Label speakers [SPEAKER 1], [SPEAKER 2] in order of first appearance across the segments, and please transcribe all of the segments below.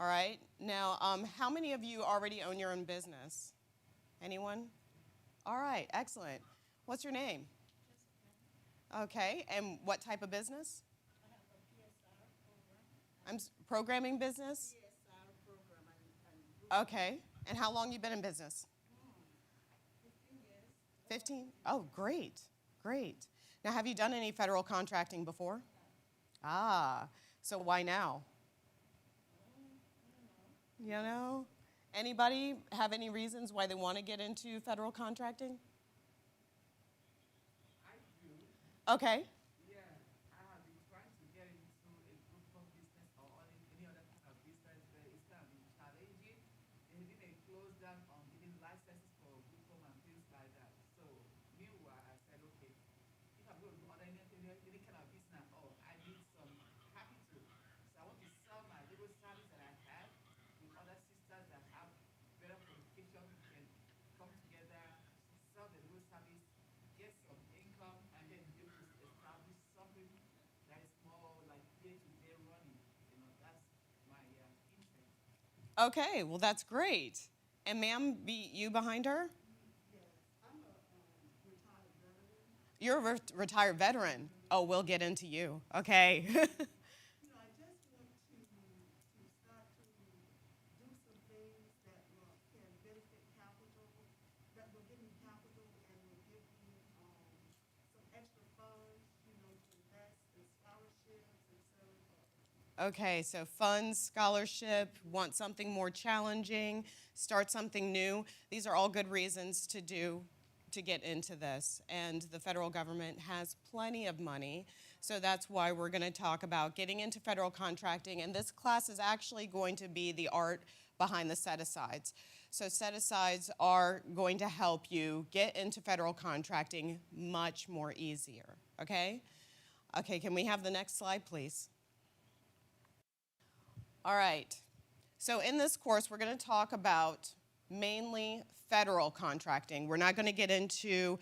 [SPEAKER 1] All right. Now, how many of you already own your own business? Anyone? All right, excellent. What's your name? Okay, and what type of business?
[SPEAKER 2] I have a PSR program.
[SPEAKER 1] Programming business?
[SPEAKER 2] PSR program.
[SPEAKER 1] Okay, and how long you been in business?
[SPEAKER 2] 15 years.
[SPEAKER 1] 15? Oh, great, great. Now, have you done any federal contracting before? Ah, so why now? You know? Anybody have any reasons why they want to get into federal contracting?
[SPEAKER 3] I do.
[SPEAKER 1] Okay.
[SPEAKER 3] Yeah, I have been trying to get into a group of business or any other kind of business, but it's kind of been challenging. They didn't close down on giving licenses for group home and things like that. So, meanwhile, I said, okay, if I'm going to do any kind of business, oh, I need some capital. So I want to sell my little service that I have with other sisters that have better qualification. We can come together, sell the little service, get some income, and then be able to establish something that is more like day-to-day running. That's my interest.
[SPEAKER 1] Okay, well, that's great. And ma'am, you behind her?
[SPEAKER 2] Yes, I'm a retired veteran.
[SPEAKER 1] You're a retired veteran. Oh, we'll get into you. Okay.
[SPEAKER 2] I just want to start to do some things that can benefit capital, that will give me capital and will give me some extra funds, to invest in scholarships and so forth.
[SPEAKER 1] Okay, so funds, scholarship, want something more challenging, start something new. These are all good reasons to get into this. And the federal government has plenty of money. So that's why we're going to talk about getting into federal contracting. And this class is actually going to be the art behind the set-asides. So set-asides are going to help you get into federal contracting much more easier, okay? Okay, can we have the next slide, please? All right, so in this course, we're going to talk about mainly federal contracting. We're not going to get into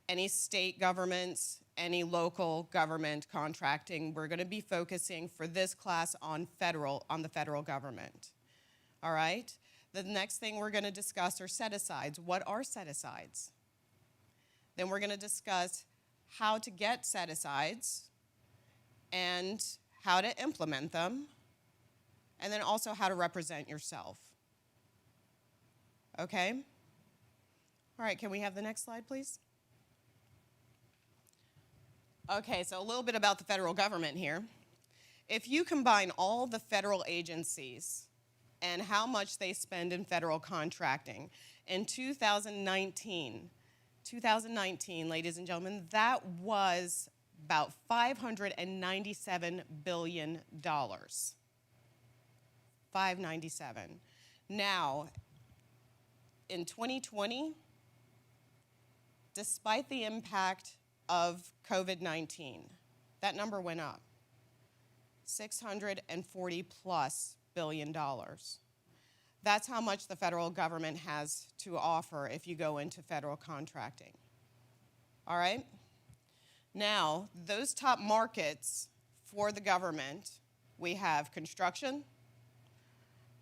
[SPEAKER 1] any state governments, any local government contracting. We're going to be focusing for this class on the federal government. All right? The next thing we're going to discuss are set-asides. What are set-asides? Then we're going to discuss how to get set-asides and how to implement them, and then also how to represent yourself. Okay? All right, can we have the next slide, please? Okay, so a little bit about the federal government here. If you combine all the federal agencies and how much they spend in federal contracting, in 2019, ladies and gentlemen, that was about $597 billion. 597. Now, in 2020, despite the impact of COVID-19, that number went up, $640 plus billion. That's how much the federal government has to offer if you go into federal contracting. All right? Now, those top markets for the government, we have construction,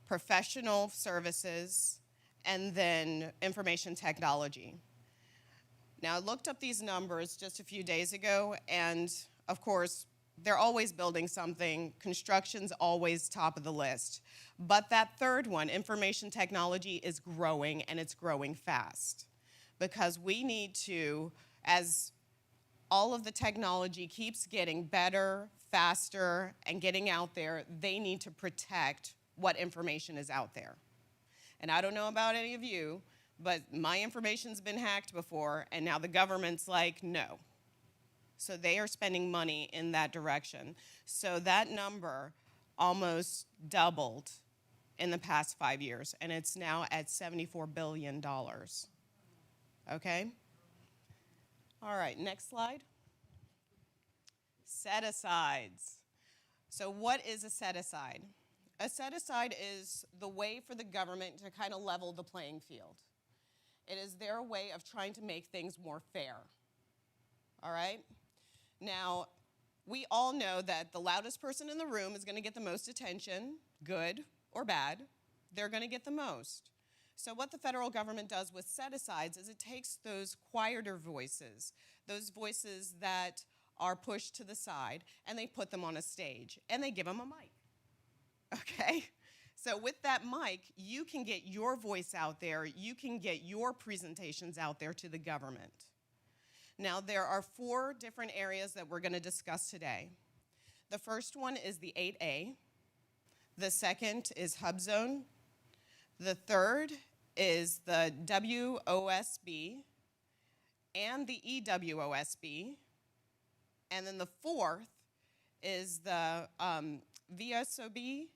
[SPEAKER 1] professional services, and then information technology. Now, I looked up these numbers just a few days ago, and of course, they're always building something. Construction's always top of the list. But that third one, information technology, is growing, and it's growing fast. Because we need to, as all of the technology keeps getting better, faster, and getting out there, they need to protect what information is out there. And I don't know about any of you, but my information's been hacked before, and now the government's like, no. So they are spending money in that direction. So that number almost doubled in the past 5 years, and it's now at $74 billion. Okay? All right, next slide. Set-asides. So what is a set-aside? A set-aside is the way for the government to kind of level the playing field. It is their way of trying to make things more fair. All right? Now, we all know that the loudest person in the room is going to get the most attention. Good. or bad, they're going to get the most. So what the federal government does with set-asides is it takes those quieter voices, those voices that are pushed to the side, and they put them on a stage, and they give them a mic, okay? So with that mic, you can get your voice out there, you can get your presentations out there to the government. Now, there are 4 different areas that we're going to discuss today. The first one is the 8A. The second is HubZone. The third is the WOSB and the EWOSB. And then the fourth is the VSOB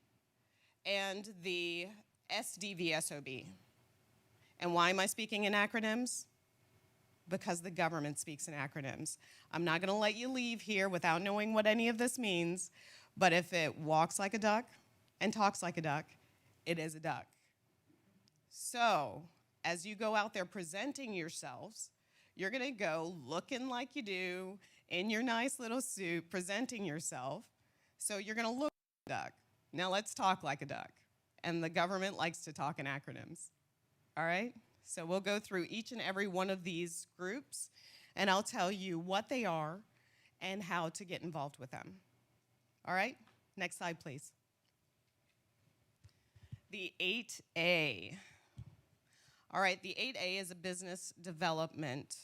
[SPEAKER 1] and the SDVSOB. And why am I speaking in acronyms? Because the government speaks in acronyms. I'm not going to let you leave here without knowing what any of this means, but if it walks like a duck and talks like a duck, it is a duck. So, as you go out there presenting yourselves, you're going to go looking like you do, in your nice little suit, presenting yourself. So you're going to look like a duck. Now let's talk like a duck. And the government likes to talk in acronyms. All right? So we'll go through each and every one of these groups, and I'll tell you what they are and how to get involved with them. All right? Next slide, please. The 8A. All right, the 8A is a business development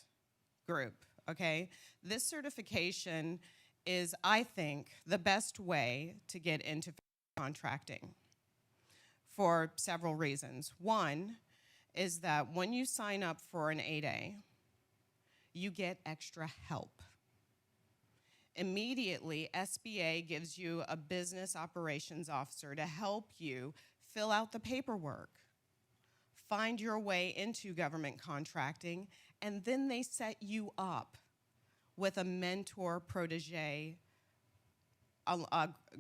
[SPEAKER 1] group, okay? This certification is, I think, the best way to get into contracting for several reasons. One is that when you sign up for an 8A, you get extra help. Immediately, SBA gives you a business operations officer to help you fill out the paperwork, find your way into government contracting, and then they set you up with a mentor-protege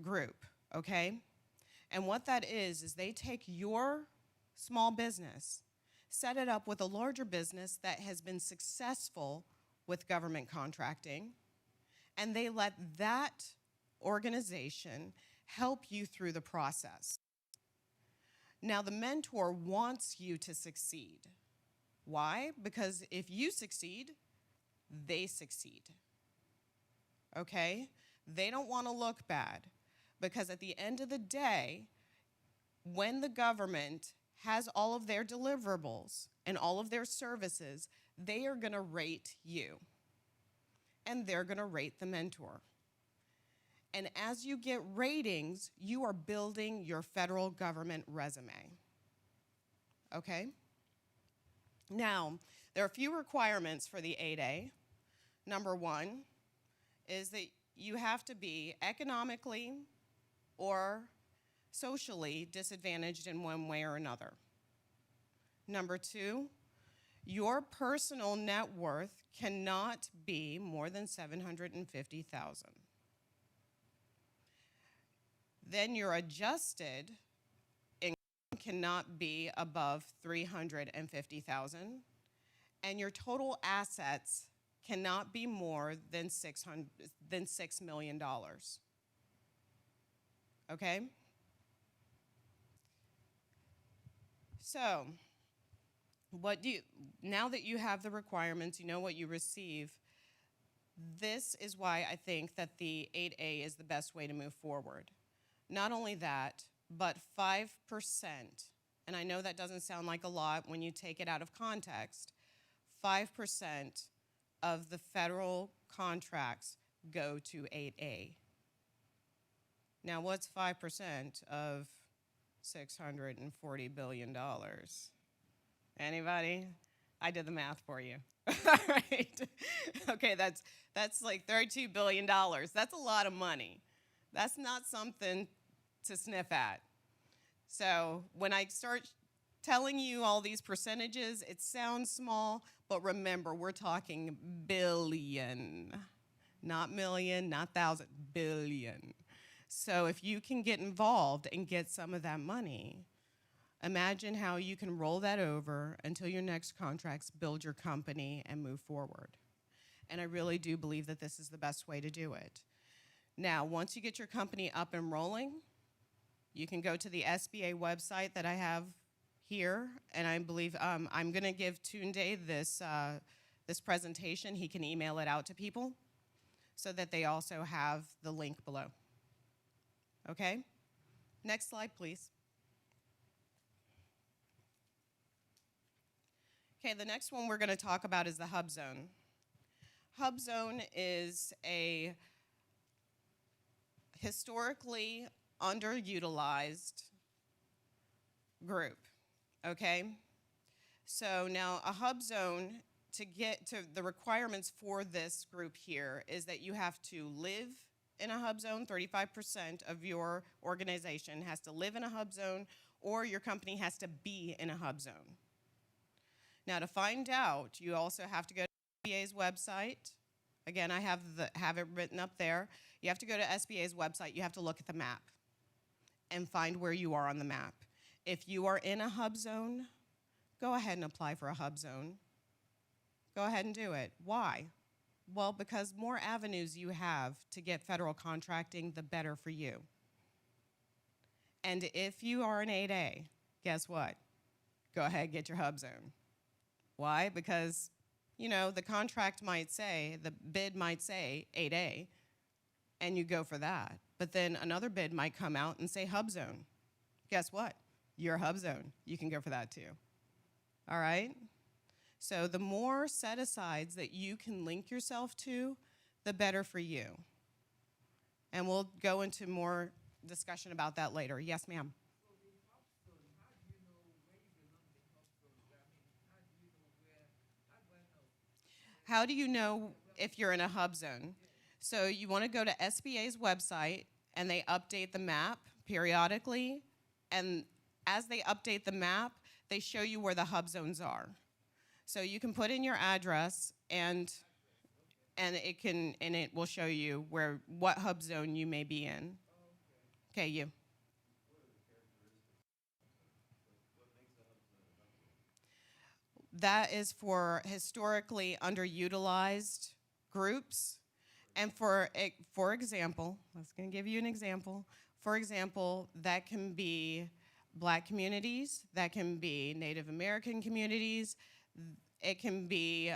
[SPEAKER 1] group, okay? And what that is they take your small business, set it up with a larger business that has been successful with government contracting, and they let that organization help you through the process. Now, the mentor wants you to succeed. Why? Because if you succeed, they succeed. Okay? They don't want to look bad, because at the end of the day, when the government has all of their deliverables and all of their services, they are going to rate you, and they're going to rate the mentor. And as you get ratings, you are building your federal government resume. Okay? Now, there are a few requirements for the 8A. Number 1 is that you have to be economically or socially disadvantaged in one way or another. Number 2, your personal net worth cannot be more than $750,000. Then your adjusted income cannot be above $350,000, and your total assets cannot be more than $6 million. Okay? So, now that you have the requirements, you know what you receive, this is why I think that the 8A is the best way to move forward. Not only that, but 5%, and I know that doesn't sound like a lot when you take it out of context, 5% of the federal contracts go to 8A. Now, what's 5% of $640 billion? Anybody? I did the math for you. All right. Okay, that's like $32 billion. That's a lot of money. That's not something to sniff at. So when I start telling you all these percentages, it sounds small, but remember, we're talking billion, not million, not thousand, billion. So if you can get involved and get some of that money, imagine how you can roll that over until your next contracts, build your company, and move forward. And I really do believe that this is the best way to do it. Now, once you get your company up and rolling, You can go to the SBA website that I have here, and I believe I'm going to give Tunde this presentation. He can email it out to people so that they also have the link below. Okay? Next slide, please. Okay, the next one we're going to talk about is the hub zone. Hub zone is a historically underutilized group, okay? So now a hub zone, to get to the requirements for this group here is that you have to live in a hub zone. 35% of your organization has to live in a hub zone, or your company has to be in a hub zone. Now, to find out, you also have to go to SBA's website. Again, I have it written up there. You have to go to SBA's website. You have to look at the map and find where you are on the map. If you are in a hub zone, go ahead and apply for a hub zone. Go ahead and do it. Why? Well, because more avenues you have to get federal contracting, the better for you. And if you are an 8A, guess what? Go ahead and get your hub zone. Why? Because, you know, the contract might say, the bid might say 8A, and you go for that. But then another bid might come out and say hub zone. Guess what? You're a hub zone. You can go for that too. All right? So the more set-asides that you can link yourself to, the better for you. And we'll go into more discussion about that later. Yes, ma'am.
[SPEAKER 3] So the hub zone, how do you know where you belong in the hub zone? I mean, how do you know where, how do I know?
[SPEAKER 1] How do you know if you're in a hub zone? So you want to go to SBA's website, and they update the map periodically. And as they update the map, they show you where the hub zones are. So you can put in your address, and it will show you what hub zone you may be in. Okay, you. That is for historically underutilized groups. And for example, I was going to give you an example. For example, that can be Black communities, that can be Native American communities, it can be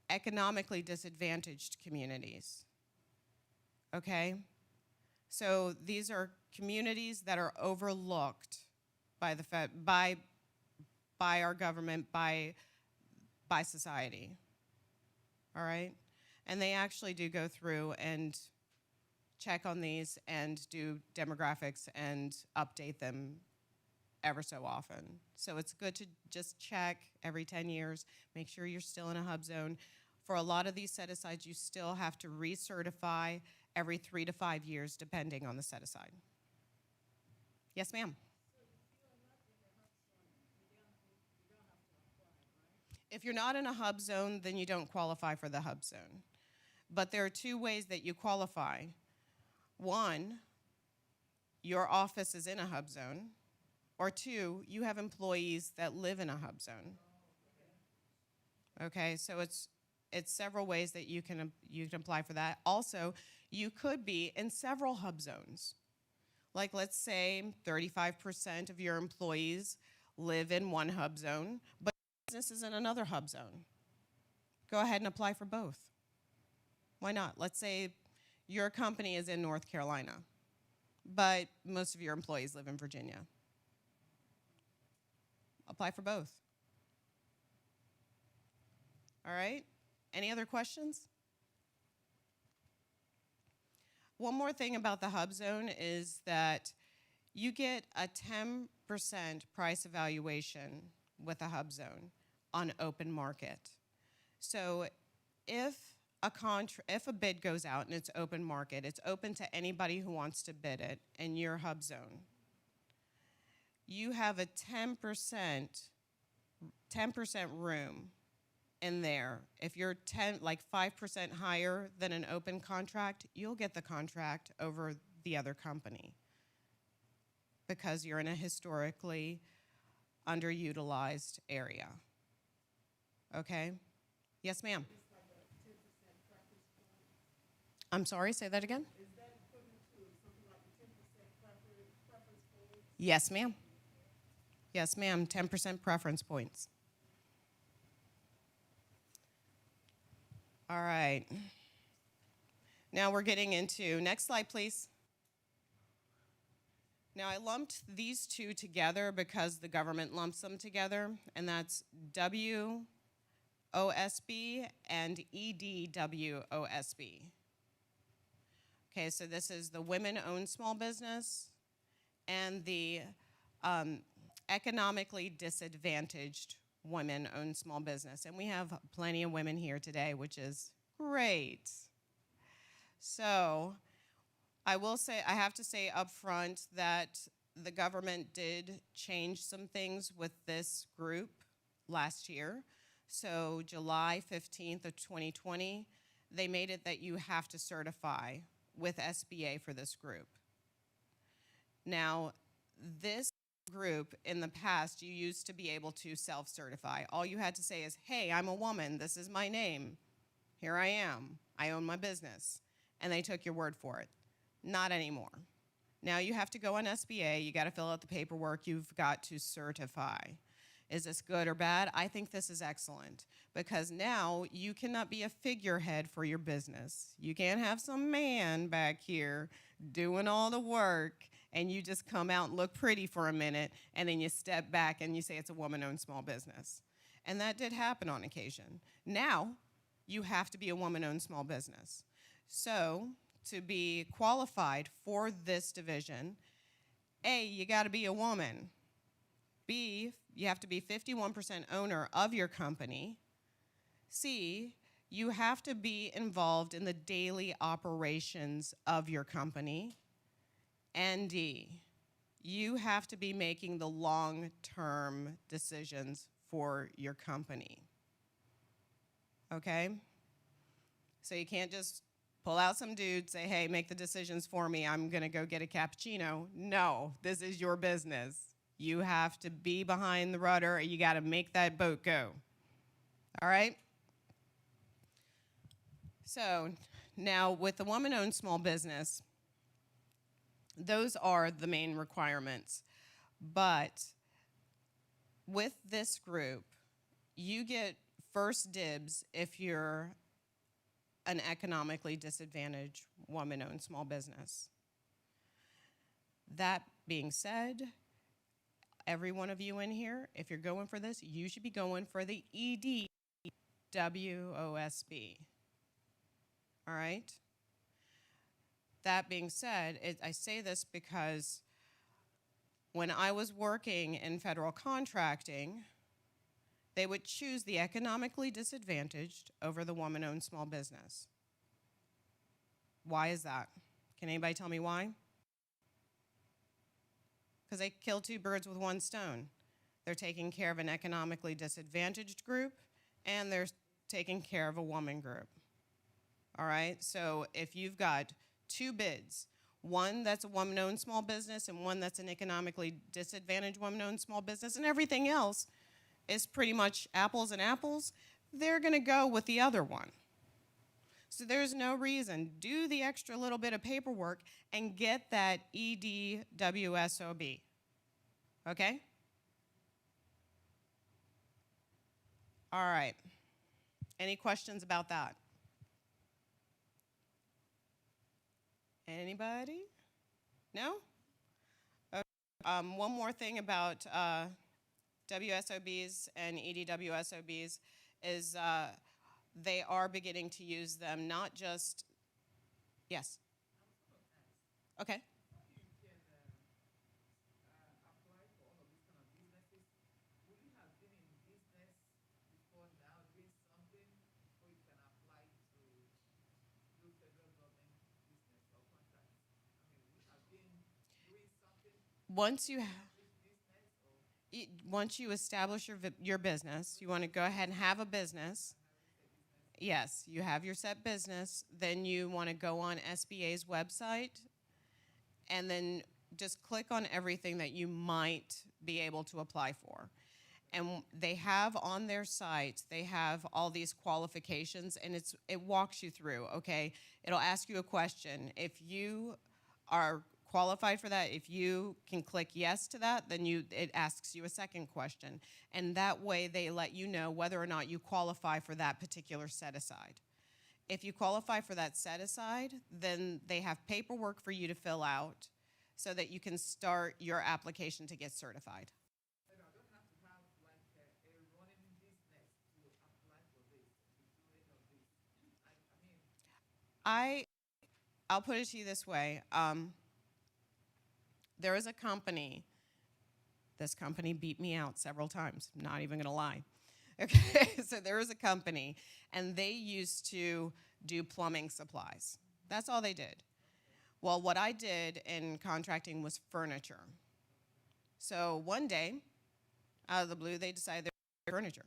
[SPEAKER 1] economically disadvantaged communities. Okay? So these are communities that are overlooked by our government, by society. All right? And they actually do go through and check on these and do demographics and update them ever so often. So it's good to just check every 10 years, make sure you're still in a hub zone. For a lot of these set-asides, you still have to recertify every 3 to 5 years, depending on the set-aside. Yes, ma'am? If you're not in a hub zone, then you don't qualify for the hub zone. But there are two ways that you qualify. One, your office is in a hub zone, or two, you have employees that live in a hub zone. Okay, so it's several ways that you can apply for that. Also, you could be in several hub zones. Like, let's say 35% of your employees live in one hub zone, but your business is in another hub zone. Go ahead and apply for both. Why not? Let's say your company is in North Carolina, but most of your employees live in Virginia. Apply for both. All right? Any other questions? One more thing about the hub zone is that you get a 10% price evaluation with a hub zone on open market. So if a bid goes out and it's open market, it's open to anybody who wants to bid it in your hub zone, you have a 10% room in there. If you're 5% higher than an open contract, you'll get the contract over the other company because you're in a historically underutilized area. Okay? Yes, ma'am. I'm sorry, say that again?
[SPEAKER 2] Is that equivalent to something like a 10% preference
[SPEAKER 1] Yes, ma'am. Yes, ma'am. 10% preference points. All right. Now we're getting into, next slide, please. Now I lumped these two together because the government lumps them together, and that's WOSB and EDWOSB. Okay, so this is the women-owned small business and the economically disadvantaged women-owned small business. And we have plenty of women here today, which is great. So I have to say up front that the government did change some things with this group last year. So July 15th of 2020, they made it that you have to certify with SBA for this group. Now, this group, in the past, you used to be able to self-certify. All you had to say is, hey, I'm a woman, this is my name, here I am, I own my business, and they took your word for it. Not anymore. Now you have to go on SBA, you gotta fill out the paperwork, you've got to certify. Is this good or bad? I think this is excellent because now you cannot be a figurehead for your business. You can't have some man back here doing all the work and you just come out and look pretty for a minute and then you step back and you say it's a woman-owned small business. And that did happen on occasion. Now you have to be a woman-owned small business. So to be qualified for this division, A, you gotta be a woman. B, you have to be 51% owner of your company. C, you have to be involved in the daily operations of your company. And D, you have to be making the long-term decisions for your company. Okay? So you can't just pull out some dude, say, hey, make the decisions for me, I'm gonna go get a cappuccino. No, this is your business. You have to be behind the rudder, you gotta make that boat go. All right? So now with the woman-owned small business, those are the main requirements. But with this group, you get first dibs if you're an economically disadvantaged woman-owned small business. That being said, every one of you in here, if you're going for this, you should be going for the EDWOSB. All right? That being said, I say this because when I was working in federal contracting, they would choose the economically disadvantaged over the woman-owned small business. Why is that? Can anybody tell me why? Because they kill two birds with one stone. They're taking care of an economically disadvantaged group, and they're taking care of a woman group. All right, so if you've got two bids, one that's a woman-owned small business and one that's an economically disadvantaged woman-owned small business, and everything else is pretty much apples and apples, they're gonna go with the other one. So there's no reason. Do the extra little bit of paperwork and get that EDWSOB, okay? All right, any questions about that? Anybody? No? Okay. One more thing about WSOBs and EDWSOBs is they are beginning to use them not just, yes? Okay.
[SPEAKER 3] You can apply for all of these kind of businesses. Would you have been in business before now doing something before you can apply to do federal government business or contracts? I mean, would you have been doing something
[SPEAKER 1] Once you
[SPEAKER 3] with business or
[SPEAKER 1] once you establish your business, you want to go ahead and have a business. Yes, you have your set business, then you want to go on SBA's website and then just click on everything that you might be able to apply for. And they have on their site, they have all these qualifications and it walks you through, okay? It'll ask you a question. If you are qualified for that, if you can click yes to that, then it asks you a second question. And that way they let you know whether or not you qualify for that particular set aside. If you qualify for that set aside, then they have paperwork for you to fill out so that you can start your application to get certified.
[SPEAKER 3] And I don't have to have like a running business to apply for this, to do any of this. I mean,
[SPEAKER 1] I'll put it to you this way. There is a company. This company beat me out several times. I'm not even going to lie. Okay, so there is a company, and they used to do plumbing supplies. That's all they did. Well, what I did in contracting was furniture. So one day, out of the blue, they decided they were doing furniture.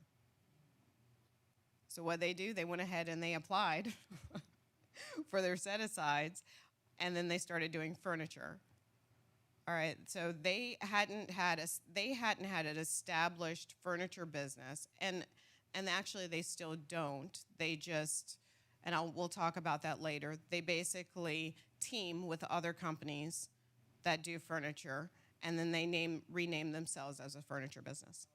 [SPEAKER 1] So what they do, they went ahead and they applied for their set-asides, and then they started doing furniture. All right, so they hadn't had an established furniture business, and actually they still don't. They just, and we'll talk about that later. They basically team with other companies that do furniture, and then they rename themselves as a furniture business.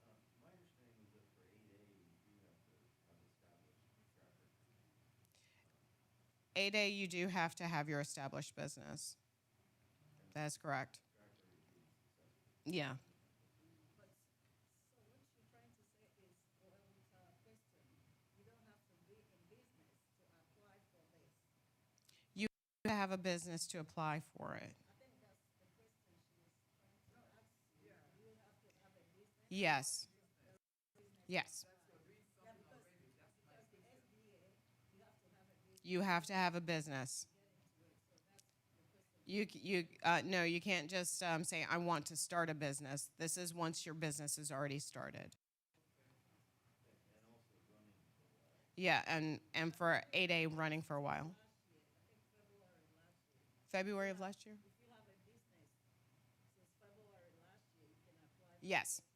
[SPEAKER 4] My understanding is that for 8A, you have to have established traffic.
[SPEAKER 1] 8A, you do have to have your established business. That's correct. Yeah.
[SPEAKER 2] But, so what you're trying to say is, well, with Western, you don't have to be in business to apply for this.
[SPEAKER 1] You have a business to apply for it.
[SPEAKER 2] I think that's the question she was trying to ask you. Do you have to have a business?
[SPEAKER 1] Yes. Yes.
[SPEAKER 2] Yeah, because the SBA, you have to have a business.
[SPEAKER 1] You have to have a business. No, you can't just say, I want to start a business. This is once your business is already started.
[SPEAKER 4] And also running for a while.
[SPEAKER 1] Yeah, and for 8A, running for a while. February of last year?
[SPEAKER 2] If you have a business since February last year, you can apply for
[SPEAKER 1] Yes.
[SPEAKER 2] to be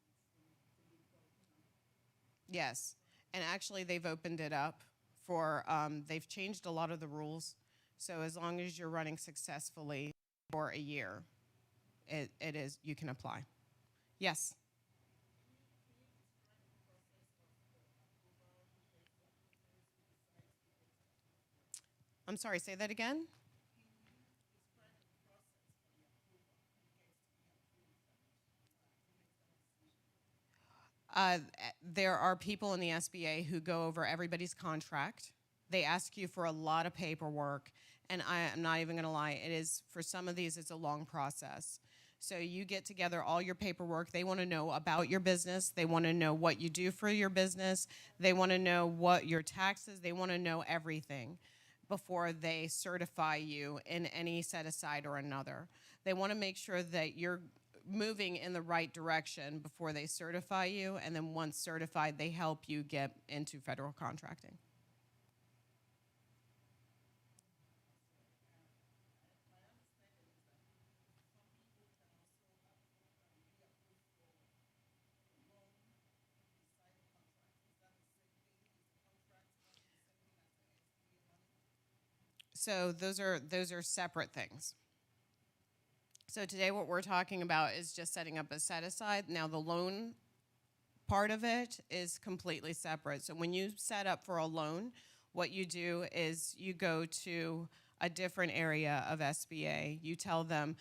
[SPEAKER 2] called.
[SPEAKER 1] Yes. And actually, they've opened it up for, they've changed a lot of the rules. So as long as you're running successfully for a year, you can apply. Yes. I'm sorry, say that again? There are people in the SBA who go over everybody's contract. They ask you for a lot of paperwork, and I'm not even going to lie, for some of these, it's a long process. So you get together all your paperwork. They want to know about your business. They want to know what you do for your business. They want to know what your taxes. They want to know everything before they certify you in any set aside or another. They want to make sure that you're moving in the right direction before they certify you, and then once certified, they help you get into federal contracting. So those are separate things. So today what we're talking about is just setting up a set aside. Now the loan part of it is completely separate. So when you set up for a loan, what you do is you go to a different area of SBA. You tell them,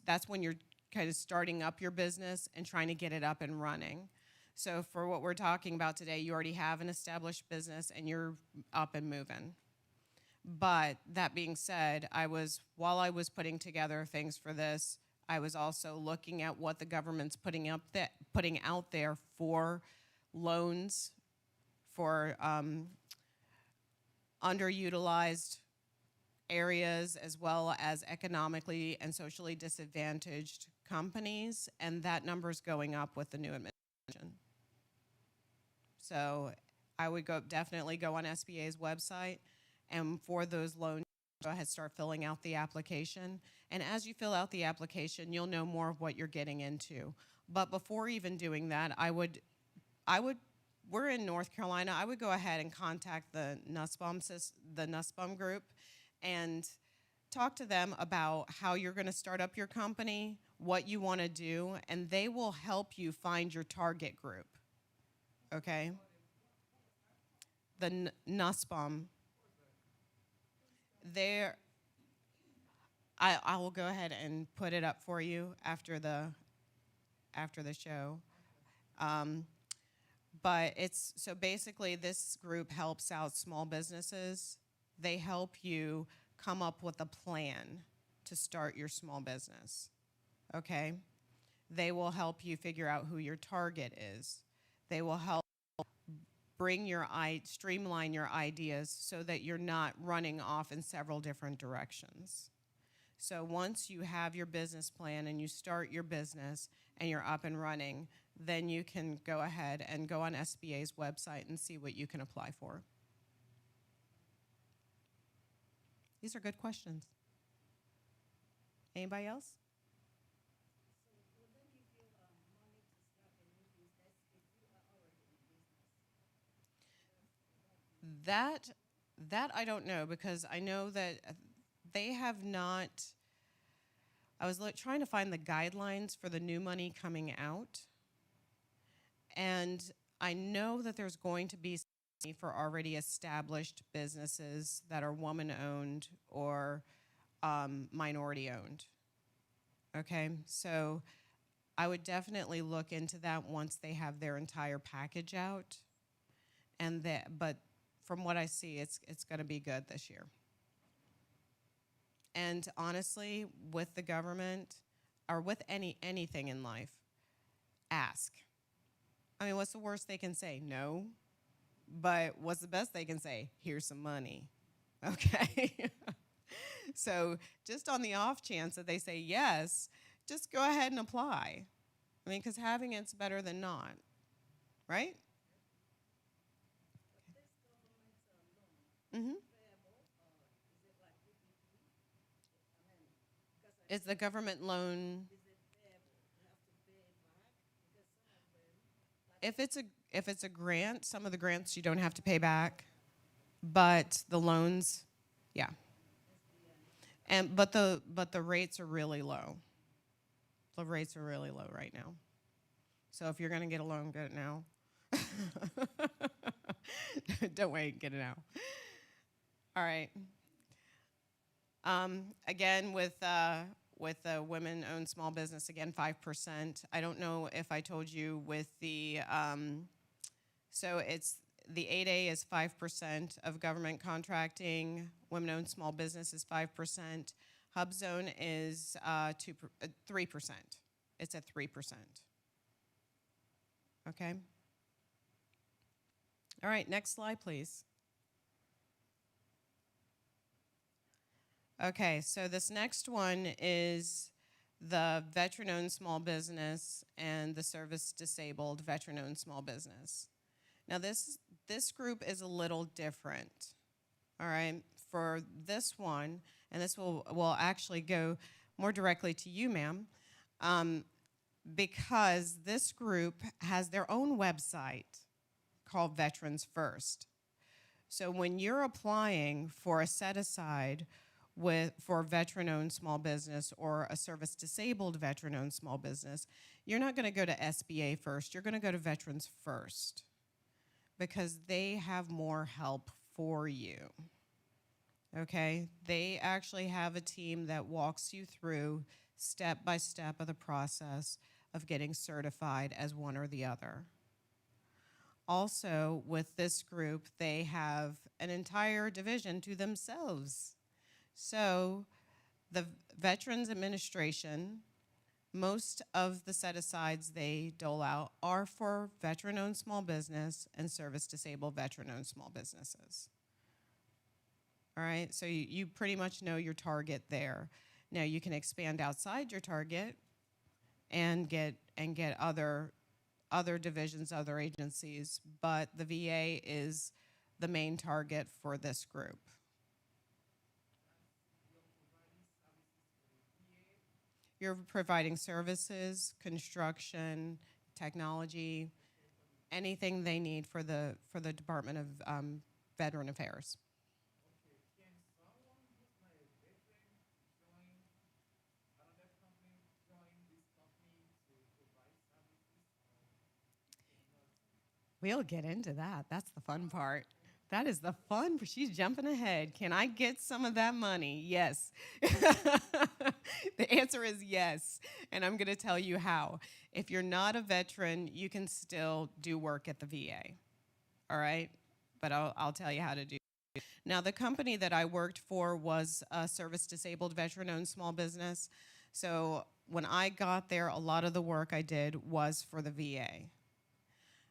[SPEAKER 1] that's when you're kind of starting up your business and trying to get it up and running. So for what we're talking about today, you already have an established business and you're up and moving. But that being said, while I was putting together things for this, I was also looking at what the government's putting out there for loans for underutilized areas, as well as economically and socially disadvantaged companies, and that number's going up with the new administration. So I would definitely go on SBA's website, and for those loans, go ahead, start filling out the application. And as you fill out the application, you'll know more of what you're getting into. But before even doing that, we're in North Carolina, I would go ahead and contact the Nussbaum group and talk to them about how you're going to start up your company, what you want to do, and they will help you find your target group. Okay? The Nussbaum. There, I will go ahead and put it up for you after the show. But it's so basically this group helps out small businesses. They help you come up with a plan to start your small business. Okay? They will help you figure out who your target is. They will help streamline your ideas so that you're not running off in several different directions. So once you have your business plan and you start your business and you're up and running, then you can go ahead and go on SBA's website and see what you can apply for. These are good questions. Anybody else?
[SPEAKER 2] So will they give you money to start a new business if you are already in business?
[SPEAKER 1] That I don't know, because I know that they have not. I was trying to find the guidelines for the new money coming out, and I know that there's going to be money for already established businesses that are woman-owned or minority-owned. Okay, so I would definitely look into that once they have their entire package out, but from what I see, it's going to be good this year. And honestly, with the government, or with anything in life, ask. I mean, what's the worst they can say? No. But what's the best they can say? Here's some money. Okay? So just on the off chance that they say yes, just go ahead and apply. I mean, because having it's better than not. Right?
[SPEAKER 2] But this government loan,
[SPEAKER 1] Mm-hmm.
[SPEAKER 2] payable, or is it like PPP? I mean, because
[SPEAKER 1] Is the government loan...
[SPEAKER 2] is it payable? You have to pay it back? Because some of them, like
[SPEAKER 1] If it's a grant, some of the grants you don't have to pay back, but the loans, yeah. But the rates are really low. The rates are really low right now. So if you're going to get a loan, get it now. Don't wait, get it now. All right. Again, with the women-owned small business, again, 5%. I don't know if I told you with the, so it's the 8A is 5% of government contracting. Women-owned small business is 5%. HubZone is 3%. It's at 3%. Okay. All right, next slide, please. Okay, so this next one is the veteran-owned small business and the service-disabled veteran-owned small business. Now, this group is a little different, all right? For this one, and this will actually go more directly to you, ma'am, because this group has their own website called Veterans First. So when you're applying for a set-aside for veteran-owned small business or a service-disabled veteran-owned small business, you're not going to go to SBA first. You're going to go to Veterans First because they have more help for you, okay? They actually have a team that walks you through step by step of the process of getting certified as one or the other. Also, with this group, they have an entire division to themselves. So the Veterans Administration, most of the set-asides they dole out are for veteran-owned small business and service-disabled veteran-owned small businesses. All right, so you pretty much know your target there. Now you can expand outside your target and get other divisions, other agencies, but the VA is the main target for this group. You're providing services, construction, technology, anything they need for the Department of Veteran Affairs.
[SPEAKER 3] Okay, can someone who's not a veteran
[SPEAKER 1] We'll get into that. That's the fun part. That is the fun. She's jumping ahead. Can I get some of that money? Yes. The answer is yes. And I'm going to tell you how. If you're not a veteran, you can still do work at the VA. All right? But I'll tell you how to do it. Now, the company that I worked for was a service-disabled veteran-owned small business. So when I got there, a lot of the work I did was for the VA.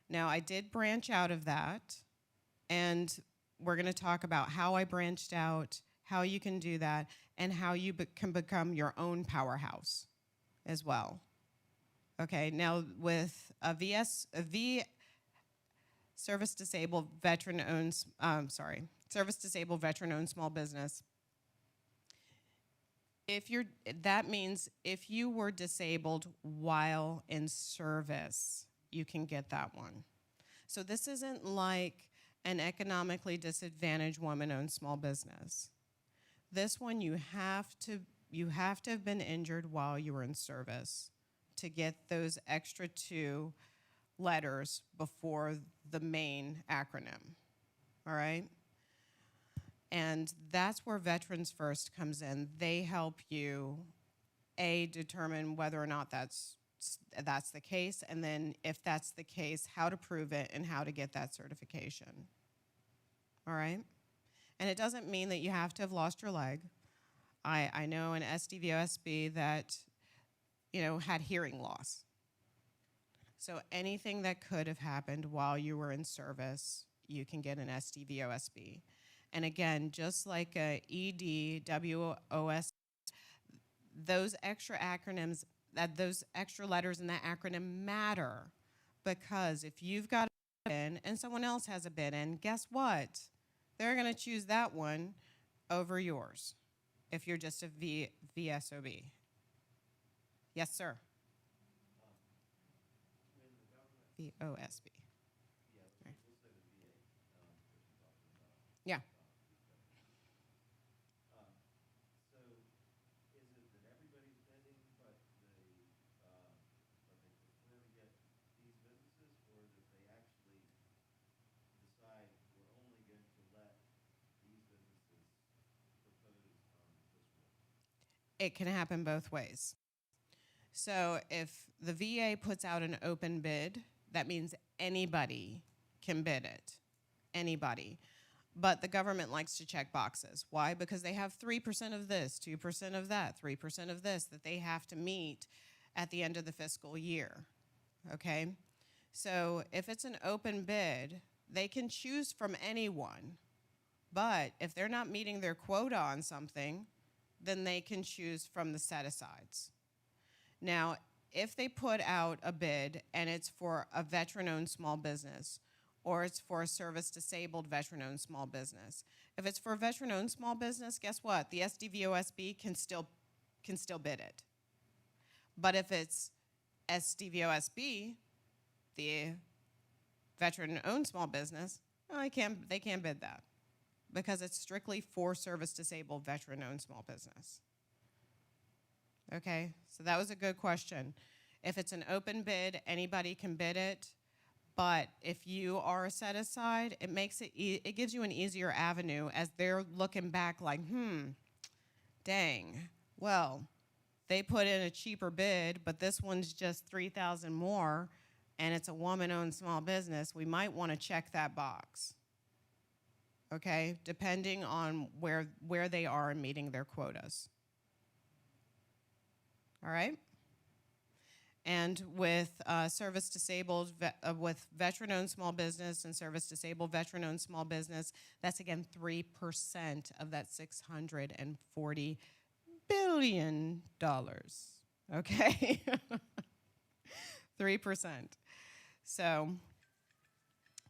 [SPEAKER 1] Now, I did branch out of that, and we're going to talk about how I branched out, how you can do that, and how you can become your own powerhouse as well. Okay, now with a service-disabled veteran-owned small business, that means if you were disabled while in service, you can get that one. So this isn't like an economically disadvantaged woman-owned small business. This one you have to have been injured while you were in service to get those extra 2 letters before the main acronym. All right? And that's where Veterans First comes in. They help you determine whether or not that's the case, and then if that's the case, how to prove it and how to get that certification. All right? And it doesn't mean that you have to have lost your leg. I know an SDVOSB that, had hearing loss. So anything that could have happened while you were in service, you can get an SDVOSB. And again, just like a ED, WOS, those extra acronyms, those extra letters in that acronym matter, because if you've got a bid and someone else has a bid in, guess what? They're going to choose that one over yours if you're just a VSOB. Yes, sir.
[SPEAKER 4] When the government,
[SPEAKER 1] VOSB.
[SPEAKER 4] yeah,
[SPEAKER 1] Right.
[SPEAKER 4] we'll say the VA, that you're talking about.
[SPEAKER 1] Yeah.
[SPEAKER 4] So is it that everybody's bidding, but they prefer to get these businesses, or that they actually decide we're only going to let these businesses propose on this one?
[SPEAKER 1] It can happen both ways. So if the VA puts out an open bid, that means anybody can bid it. Anybody. But the government likes to check boxes. Why? Because they have 3% of this, 2% of that, 3% of this that they have to meet at the end of the fiscal year. Okay? So if it's an open bid, they can choose from anyone. But if they're not meeting their quota on something, then they can choose from the set-asides. Now, if they put out a bid and it's for a veteran-owned small business, or it's for a service-disabled veteran-owned small business, if it's for a veteran-owned small business, guess what? The SDVOSB can still bid it. But if it's SDVOSB, the veteran-owned small business, well, they can't bid that, because it's strictly for service-disabled veteran-owned small business. Okay, so that was a good question. If it's an open bid, anybody can bid it. But if you are a set-aside, it gives you an easier avenue as they're looking back like, dang, well, they put in a cheaper bid, but this one's just $3,000 more, and it's a woman-owned small business. We might want to check that box. Okay, depending on where they are in meeting their quotas. All right? And with service-disabled, with veteran-owned small business and service-disabled veteran-owned small business, that's again 3% of that $640 billion. Okay? 3%. So,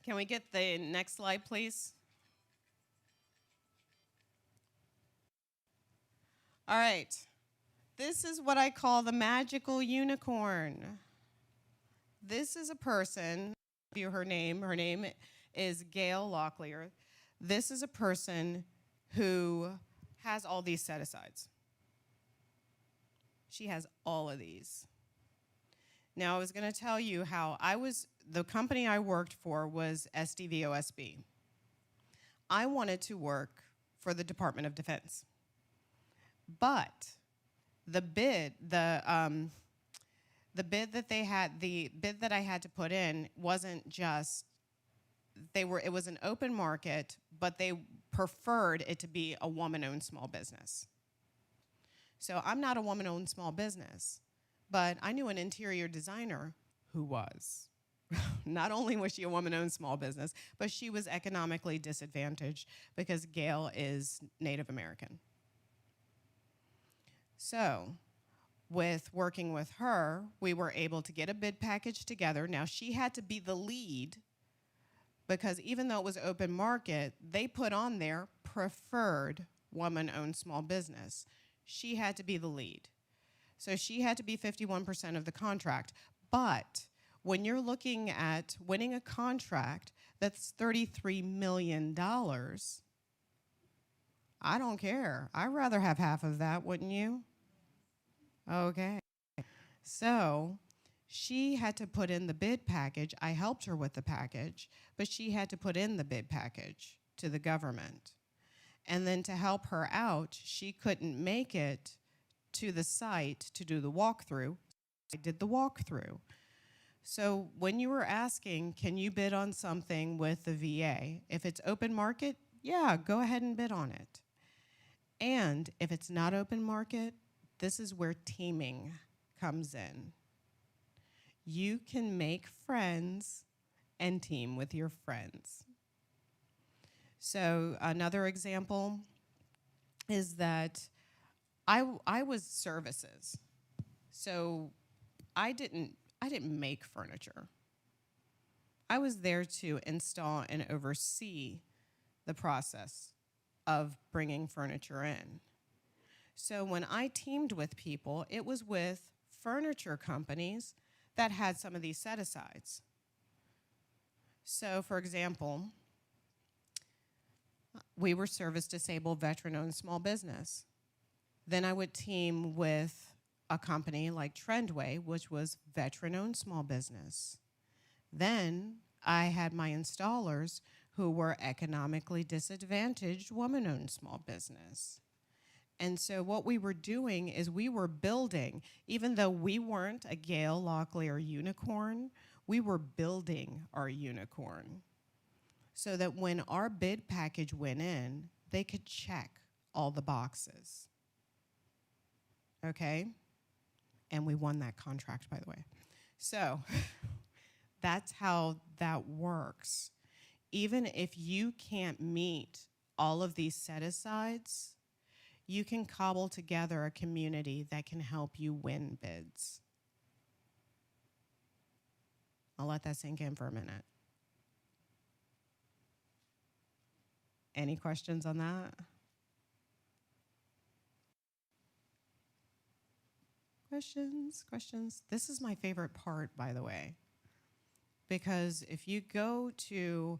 [SPEAKER 1] can we get the next slide, please? All right. This is what I call the magical unicorn. This is a person, I'll give you her name. Her name is Gail Locklear. This is a person who has all these set-asides. She has all of these. Now, I was going to tell you how the company I worked for was SDVOSB. I wanted to work for the Department of Defense. But the bid that I had to put in wasn't just, it was an open market, but they preferred it to be a woman-owned small business. So I'm not a woman-owned small business, but I knew an interior designer who was. Not only was she a woman-owned small business, but she was economically disadvantaged because Gail is Native American. So with working with her, we were able to get a bid package together. Now, she had to be the lead because even though it was open market, they put on there preferred woman-owned small business. She had to be the lead. So she had to be 51% of the contract. But when you're looking at winning a contract that's $33 million, I don't care. I'd rather have half of that, wouldn't you? Okay. So she had to put in the bid package. I helped her with the package, but she had to put in the bid package to the government. And then to help her out, she couldn't make it to the site to do the walkthrough. I did the walkthrough. So when you were asking, can you bid on something with the VA? If it's open market, yeah, go ahead and bid on it. And if it's not open market, this is where teaming comes in. You can make friends and team with your friends. So another example is that I was services. So I didn't make furniture. I was there to install and oversee the process of bringing furniture in. So when I teamed with people, it was with furniture companies that had some of these set-asides. So for example, we were service-disabled, veteran-owned small business. Then I would team with a company like Trendway, which was veteran-owned small business. Then I had my installers who were economically disadvantaged, woman-owned small business. And so what we were doing is we were building, even though we weren't a Gale Locklear unicorn, we were building our unicorn so that when our bid package went in, they could check all the boxes. Okay? And we won that contract, by the way. So that's how that works. Even if you can't meet all of these set-asides, you can cobble together a community that can help you win bids. I'll let that sink in for a minute. Any questions on that? Questions? This is my favorite part, by the way, because if you go to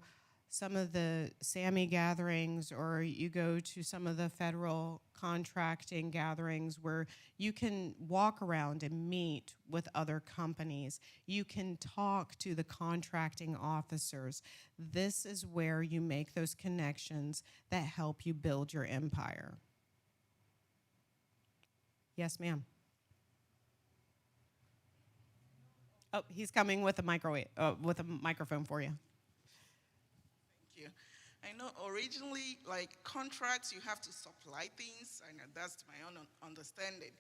[SPEAKER 1] some of the SAMI gatherings or you go to some of the federal contracting gatherings where you can walk around and meet with other companies, you can talk to the contracting officers. This is where you make those connections that help you build your empire. Yes, ma'am. Oh, he's coming with a microphone for you.
[SPEAKER 5] Thank you. I know originally, like contracts, you have to supply things. I know that's my own understanding.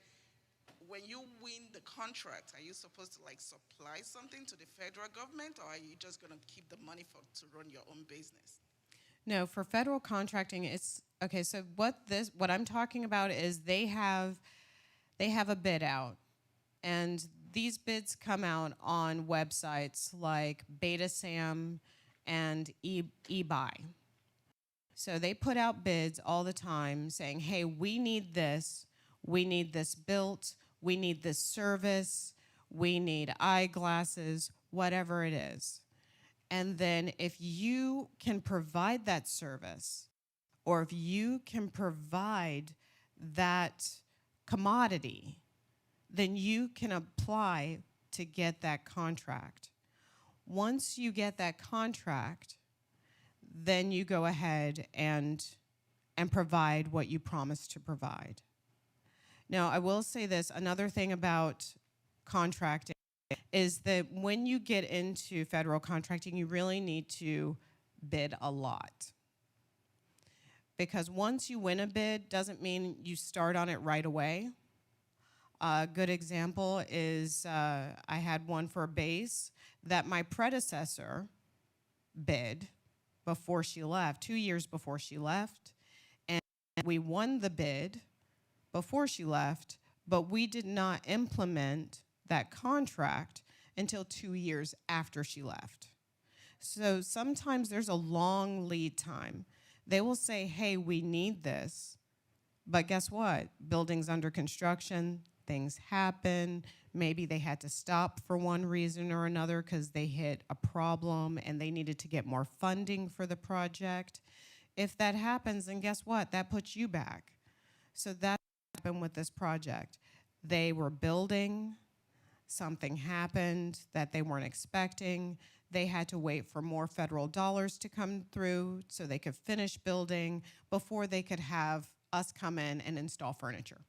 [SPEAKER 5] When you win the contract, are you supposed to like supply something to the federal government, or are you just going to keep the money to run your own business?
[SPEAKER 1] No, for federal contracting, it's okay. So what I'm talking about is they have a bid out, and these bids come out on websites like BetaSam and eBuy. So they put out bids all the time saying, hey, we need this built, we need this service, we need eyeglasses, whatever it is. And then if you can provide that service, or if you can provide that commodity, then you can apply to get that contract. Once you get that contract, then you go ahead and provide what you promised to provide. Now, I will say this, another thing about contracting is that when you get into federal contracting, you really need to bid a lot. Because once you win a bid, doesn't mean you start on it right away. A good example is I had one for a base that my predecessor bid before she left, 2 years before she left. And we won the bid before she left, but we did not implement that contract until 2 years after she left. So sometimes there's a long lead time. They will say, hey, we need this, but guess what? Building's under construction, things happen. Maybe they had to stop for one reason or another because they hit a problem and they needed to get more funding for the project. If that happens, then guess what? That puts you back. So that happened with this project. They were building, something happened that they weren't expecting. They had to wait for more federal dollars to come through so they could finish building before they could have us come in and install furniture.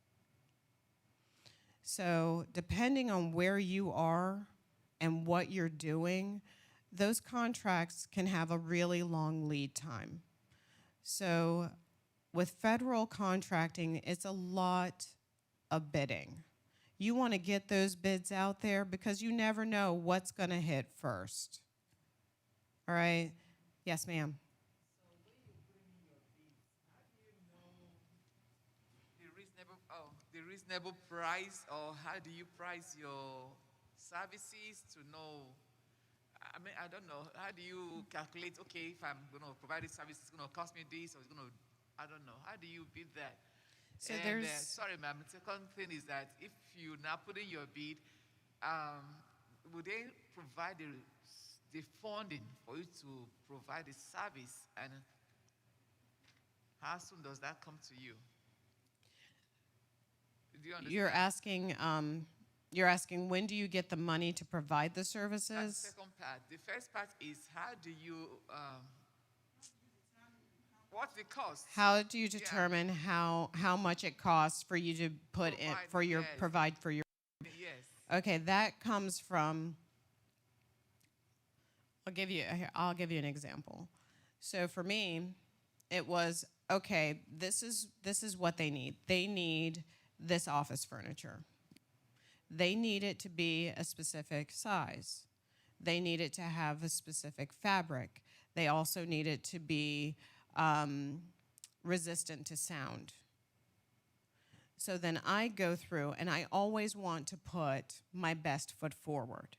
[SPEAKER 1] So depending on where you are and what you're doing, those contracts can have a really long lead time. So with federal contracting, it's a lot of bidding. You want to get those bids out there because you never know what's going to hit first. All right? Yes, ma'am.
[SPEAKER 3] So when you bring in your bids, how do you know the reasonable price, or how do you price your services to know? I mean, I don't know. How do you calculate, okay, if I'm going to provide this service, it's going to cost me this, or it's going to, I don't know. How do you bid that?
[SPEAKER 1] So
[SPEAKER 3] And,
[SPEAKER 1] there's
[SPEAKER 3] sorry, ma'am. The second thing is that if you now put in your bid, would they provide the funding for you to provide the service, and how soon does that come to you? Do you understand?
[SPEAKER 1] you're asking when do you get the money to provide the
[SPEAKER 3] That's the
[SPEAKER 1] services?
[SPEAKER 3] second part. The first part is how do you, what's the cost?
[SPEAKER 1] How do you determine how much it costs for you to put in
[SPEAKER 3] Provide,
[SPEAKER 1] for your
[SPEAKER 3] yes.
[SPEAKER 1] provide for your?
[SPEAKER 3] Yes.
[SPEAKER 1] Okay, that comes from. I'll give you an example. So for me, it was okay. This is what they need. They need this office furniture. They need it to be a specific size. They need it to have a specific fabric. They also need it to be resistant to sound. So then I go through, and I always want to put my best foot forward.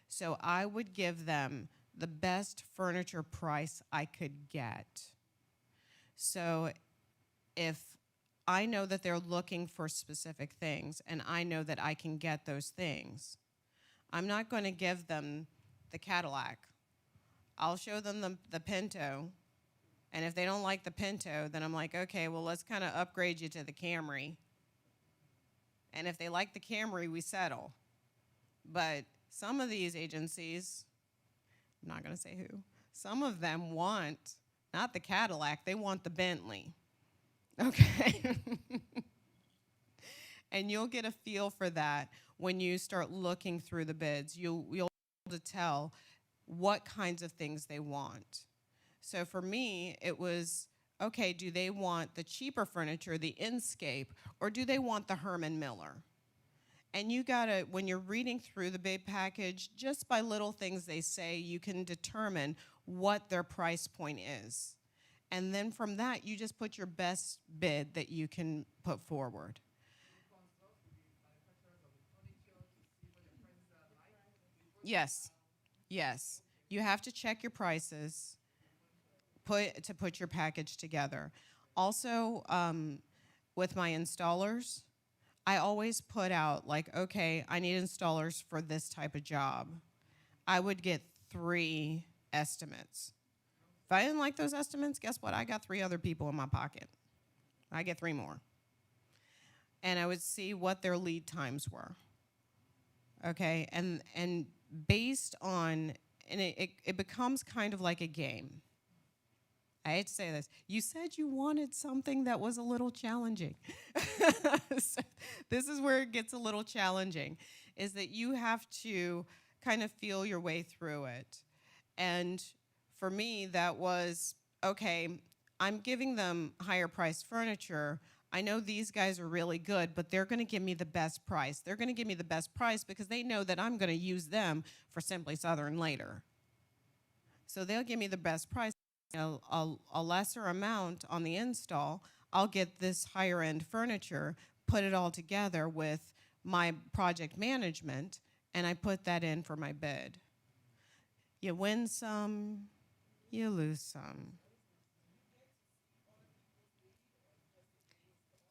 [SPEAKER 1] So I would give them the best furniture price I could get. So if I know that they're looking for specific things and I know that I can get those things, I'm not going to give them the Cadillac. I'll show them the Pinto. And if they don't like the Pinto, then I'm like, okay, well, let's kind of upgrade you to the Camry. And if they like the Camry, we settle. But some of these agencies, I'm not going to say who, some of them want not the Cadillac, they want the Bentley. Okay? And you'll get a feel for that when you start looking through the bids. You'll be able to tell what kinds of things they want. So for me, it was, okay, do they want the cheaper furniture, the Inscape, or do they want the Herman Miller? And you gotta, when you're reading through the bid package, just by little things they say, you can determine what their price point is. And then from that, you just put your best bid that you can put forward. Yes, yes. You have to check your prices to put your package together. Also, with my installers, I always put out like, okay, I need installers for this type of job. I would get 3 estimates. If I didn't like those estimates, guess what? I got 3 other people in my pocket. I get 3 more. And I would see what their lead times were. Okay, and based on, and it becomes kind of like a game. I hate to say this. You said you wanted something that was a little challenging. So this is where it gets a little challenging, is that you have to kind of feel your way through it. And for me, that was, okay, I'm giving them higher priced furniture. I know these guys are really good, but they're going to give me the best price. They're going to give me the best price because they know that I'm going to use them for Simply Southern later. So they'll give me the best price, a lesser amount on the install. I'll get this higher end furniture, put it all together with my project management, and I put that in for my bid. You win some, you lose some.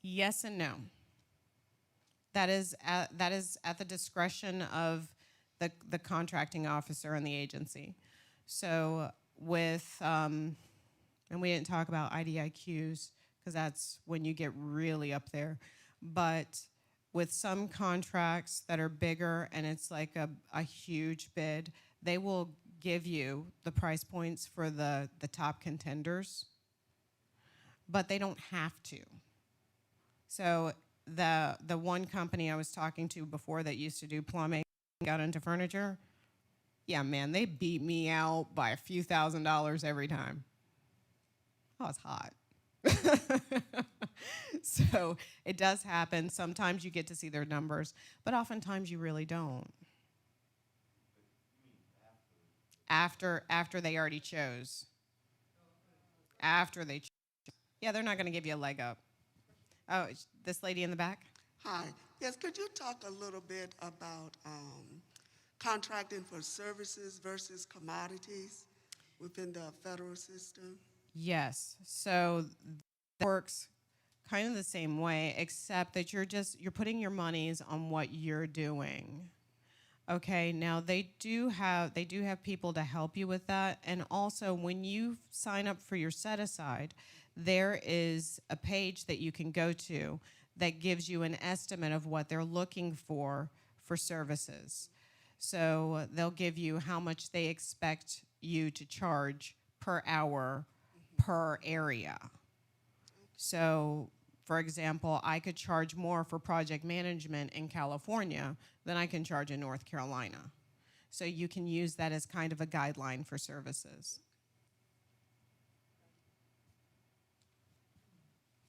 [SPEAKER 1] Yes and no. That is at the discretion of the contracting officer and the agency. So with, and we didn't talk about IDIQs because that's when you get really up there. But with some contracts that are bigger and it's like a huge bid, they will give you the price points for the top contenders, but they don't have to. So the one company I was talking to before that used to do plumbing, got into furniture, yeah, man, they beat me out by a few $1,000s every time. Oh, it's hot. So it does happen. Sometimes you get to see their numbers, but oftentimes you really don't. After they already chose. After they chose. Yeah, they're not going to give you a leg up. Oh, this lady in the back?
[SPEAKER 2] Hi. Yes, could you talk a little bit about contracting for services versus commodities within the federal system?
[SPEAKER 1] Yes. So that works kind of the same way, except that you're putting your monies on what you're doing. Okay, now they do have people to help you with that, and also when you sign up for your set aside, there is a page that you can go to that gives you an estimate of what they're looking for services. So they'll give you how much they expect you to charge per hour per area. So, for example, I could charge more for project management in California than I can charge in North Carolina. So you can use that as kind of a guideline for services.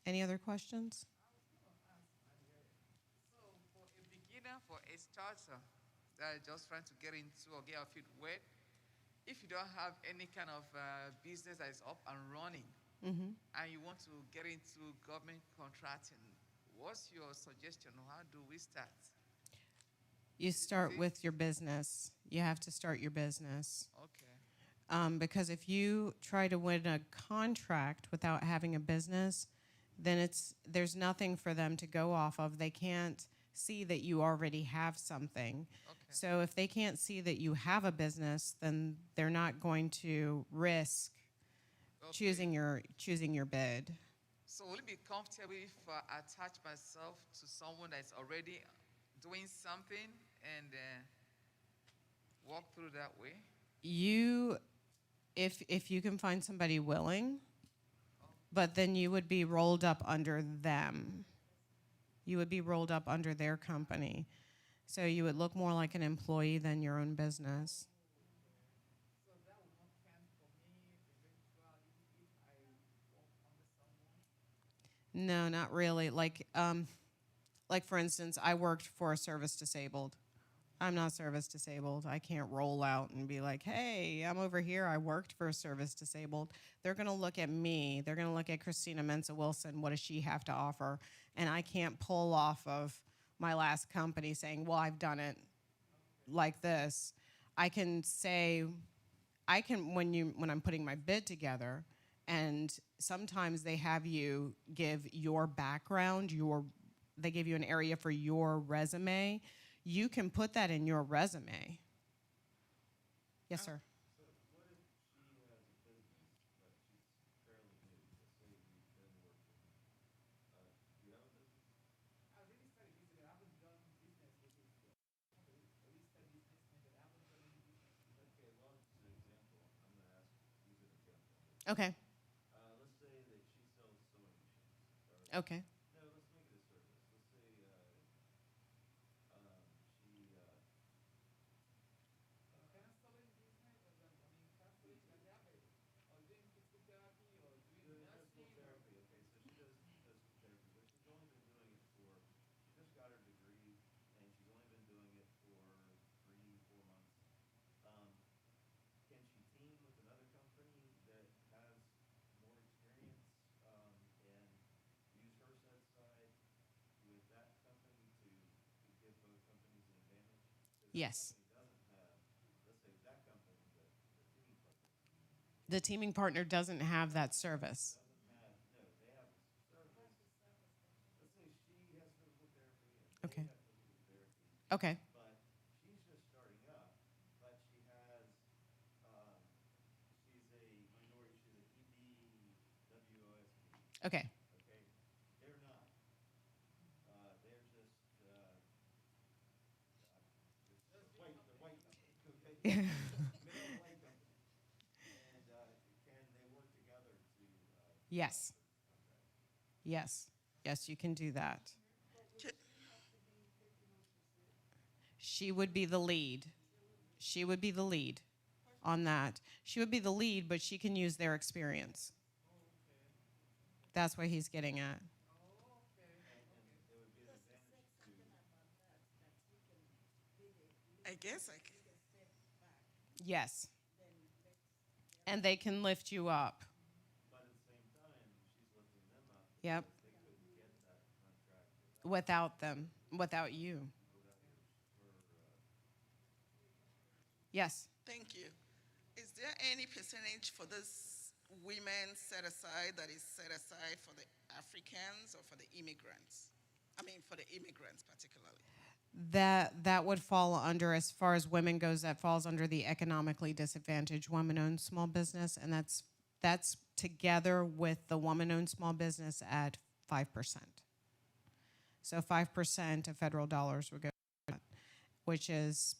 [SPEAKER 1] Any other questions?
[SPEAKER 3] So for a beginner, for a starter that is just trying to get into or get our feet wet, if you don't have any kind of business that is up and running, and you want to get into government contracting, what's your suggestion? How do we start?
[SPEAKER 1] You start with your business. You have to start your business.
[SPEAKER 3] Okay.
[SPEAKER 1] Because if you try to win a contract without having a business, then there's nothing for them to go off of. They can't see that you already have something.
[SPEAKER 3] Okay.
[SPEAKER 1] So if they can't see that you have a business, then they're not going to risk choosing your bid.
[SPEAKER 3] So will it be comfortable if I attach myself to someone that's already doing something and walk through that way?
[SPEAKER 1] If you can find somebody willing, but then you would be rolled up under them. You would be rolled up under their company. So you would look more like an employee than your own business.
[SPEAKER 3] So that will not count for me eventually if I walk under someone?
[SPEAKER 1] No, not really. Like for instance, I worked for a service disabled. I'm not service disabled. I can't roll out and be like, hey, I'm over here. I worked for a service disabled. They're going to look at me. They're going to look at Christina Mensah-Wilson. What does she have to offer? And I can't pull off of my last company saying, well, I've done it like this. I can say, when I'm putting my bid together, and sometimes they have you give your background, they give you an area for your resume. You can put that in your resume. Yes, sir.
[SPEAKER 4] So what if she has a business, but she's fairly new? Let's say you've been working. Do you have a business?
[SPEAKER 3] I really started business. I haven't done business with it yet.
[SPEAKER 1] Okay.
[SPEAKER 4] Let's say that she sells sewing machines. Or,
[SPEAKER 1] Okay.
[SPEAKER 4] no, let's make it a service. Let's say she
[SPEAKER 3] Counseling business, or counseling, like they have a, or doing physical therapy, or doing
[SPEAKER 4] doing physical
[SPEAKER 3] nursing, or
[SPEAKER 4] therapy. Okay, so she does physical therapy, but she's only been doing it for. She just got her degree, and she's only been doing it for 3, 4 months. Um, can she team with another company that has more experience and use her set aside with that company to give both companies an advantage? Because that
[SPEAKER 1] Yes.
[SPEAKER 4] company doesn't have, let's say that company, the teaming partner,
[SPEAKER 1] The teaming partner doesn't have that service.
[SPEAKER 4] doesn't have, no, they have a service. Let's say she has physical therapy and they
[SPEAKER 1] Okay.
[SPEAKER 4] have physical therapy,
[SPEAKER 1] Okay.
[SPEAKER 4] but she's just starting up, but she has, um, she's a minority, she's an EBWOSB.
[SPEAKER 1] Okay.
[SPEAKER 4] Okay, they're not. They're just they're white company. Okay, male white company, and can they work together to
[SPEAKER 1] Yes.
[SPEAKER 4] contract?
[SPEAKER 1] Yes. Yes, you can do that.
[SPEAKER 5] Ca-
[SPEAKER 1] She would be the lead. She would be the lead on that. She would be the lead, but she can use their experience. That's what he's getting at.
[SPEAKER 4] And it would be an advantage to.
[SPEAKER 5] I guess I can.
[SPEAKER 1] Yes. And they can lift you up.
[SPEAKER 4] But at the same time, she's lifting them up
[SPEAKER 1] Yep.
[SPEAKER 4] because they couldn't get that contract
[SPEAKER 1] Without them, without you.
[SPEAKER 4] without her.
[SPEAKER 1] Yes.
[SPEAKER 5] Thank you. Is there any percentage for this women set aside that is set aside for the Africans or for the immigrants? I mean, for the immigrants particularly.
[SPEAKER 1] That would fall under, as far as women goes, that falls under the economically disadvantaged woman-owned small business, and that's together with the woman-owned small business at 5%. So 5% of federal dollars would go to that, which is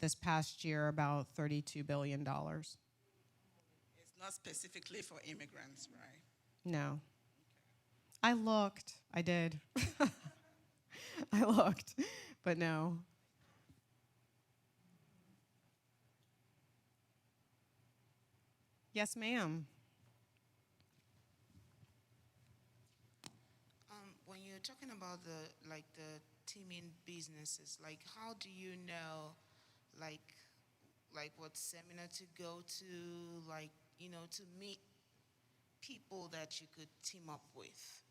[SPEAKER 1] this past year about $32 billion.
[SPEAKER 5] It's not specifically for immigrants, right?
[SPEAKER 1] No. I looked. I did. I looked, but no. Yes, ma'am.
[SPEAKER 6] When you're talking about the teaming businesses, like how do you know, like what seminar to go to, like to meet people that you could team up with?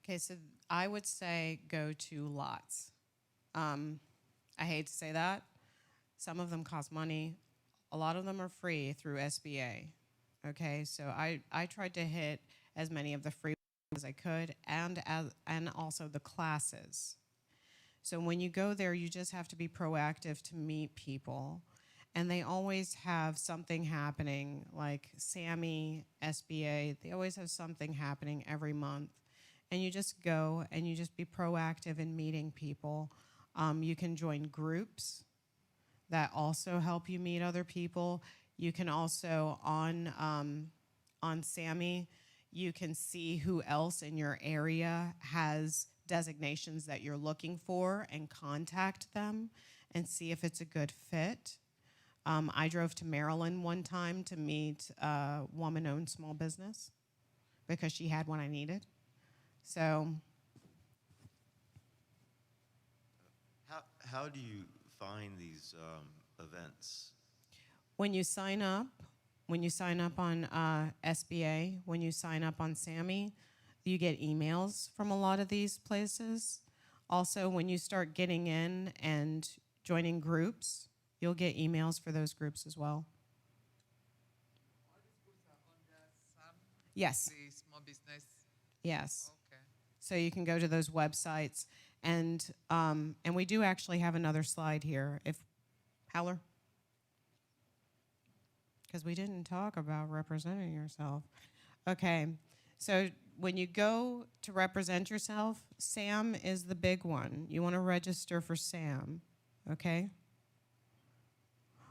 [SPEAKER 1] Okay, so I would say go to lots. I hate to say that. Some of them cost money. A lot of them are free through SBA. Okay, so I tried to hit as many of the free as I could, and also the classes. So when you go there, you just have to be proactive to meet people. And they always have something happening, like SAMI, SBA, they always have something happening every month. And you just go and you just be proactive in meeting people. You can join groups that also help you meet other people. You can also, on SAMI, you can see who else in your area has designations that you're looking for and contact them and see if it's a good fit. I drove to Maryland one time to meet a woman-owned small business because she had what I needed. So
[SPEAKER 4] How do you find these events?
[SPEAKER 1] when you sign up on SBA, when you sign up on SAMI, you get emails from a lot of these places. Also, when you start getting in and joining groups, you'll get emails for those groups as well.
[SPEAKER 3] all these groups are under SAM,
[SPEAKER 1] Yes,
[SPEAKER 3] the small business.
[SPEAKER 1] yes.
[SPEAKER 3] Okay.
[SPEAKER 1] So you can go to those websites, and we do actually have another slide here. If Howler, because we didn't talk about representing yourself. Okay, so when you go to represent yourself, SAM is the big one. You want to register for SAM, okay?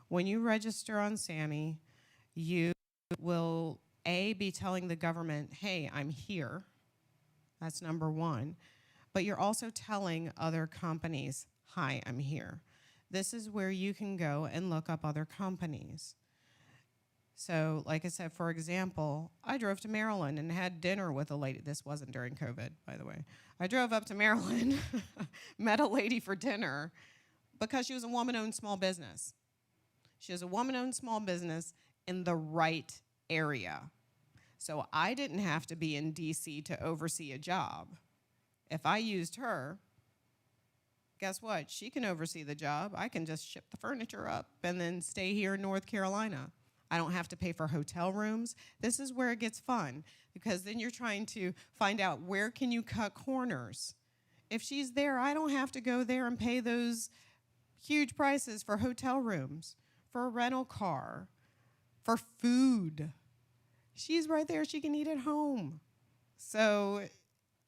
[SPEAKER 1] When you register on SAMI, you will be telling the government, hey, I'm here. That's number one. But you're also telling other companies, hi, I'm here. This is where you can go and look up other companies. So, like I said, for example, I drove to Maryland and had dinner with a lady. This wasn't during COVID, by the way. I drove up to Maryland, met a lady for dinner because she was a woman-owned small business. She was a woman-owned small business in the right area. So I didn't have to be in DC to oversee a job. If I used her, guess what? She can oversee the job. I can just ship the furniture up and then stay here in North Carolina. I don't have to pay for hotel rooms. This is where it gets fun, because then you're trying to find out where can you cut corners. If she's there, I don't have to go there and pay those huge prices for hotel rooms, for a rental car, for food. She's right there. She can eat at home. So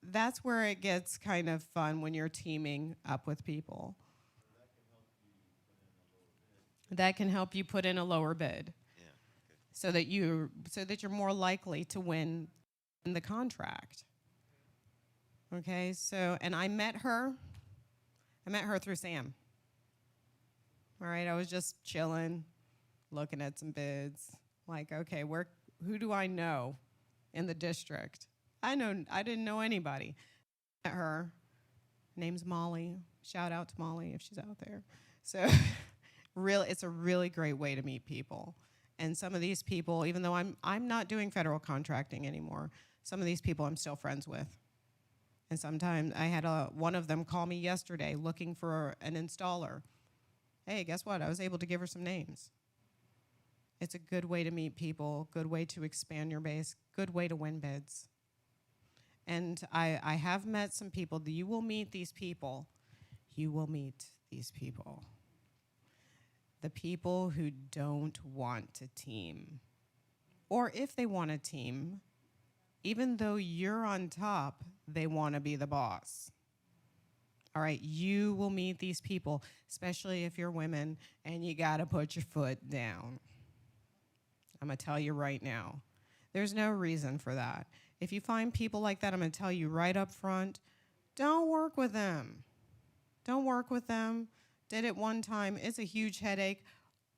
[SPEAKER 1] that's where it gets kind of fun when you're teaming up with people. That can help you put in a lower bid.
[SPEAKER 7] Yeah. Okay.
[SPEAKER 1] So that you're more likely to win the contract. Okay, so, and I met her through Sam. All right, I was just chilling, looking at some bids. Like, okay, who do I know in the district? I didn't know anybody. Met her. Name's Molly. Shout out to Molly if she's out there. So it's a really great way to meet people. And some of these people, even though I'm not doing federal contracting anymore, some of these people I'm still friends with. And sometimes I had one of them call me yesterday looking for an installer. Hey, guess what? I was able to give her some names. It's a good way to meet people, good way to expand your base, good way to win bids. And I have met some people. You will meet these people. You will meet these people. The people who don't want to team. Or if they want to team, even though you're on top, they want to be the boss. All right, you will meet these people, especially if you're women, and you got to put your foot down. I'm going to tell you right now. There's no reason for that. If you find people like that, I'm going to tell you right up front, don't work with them. Don't work with them. Did it one time. It's a huge headache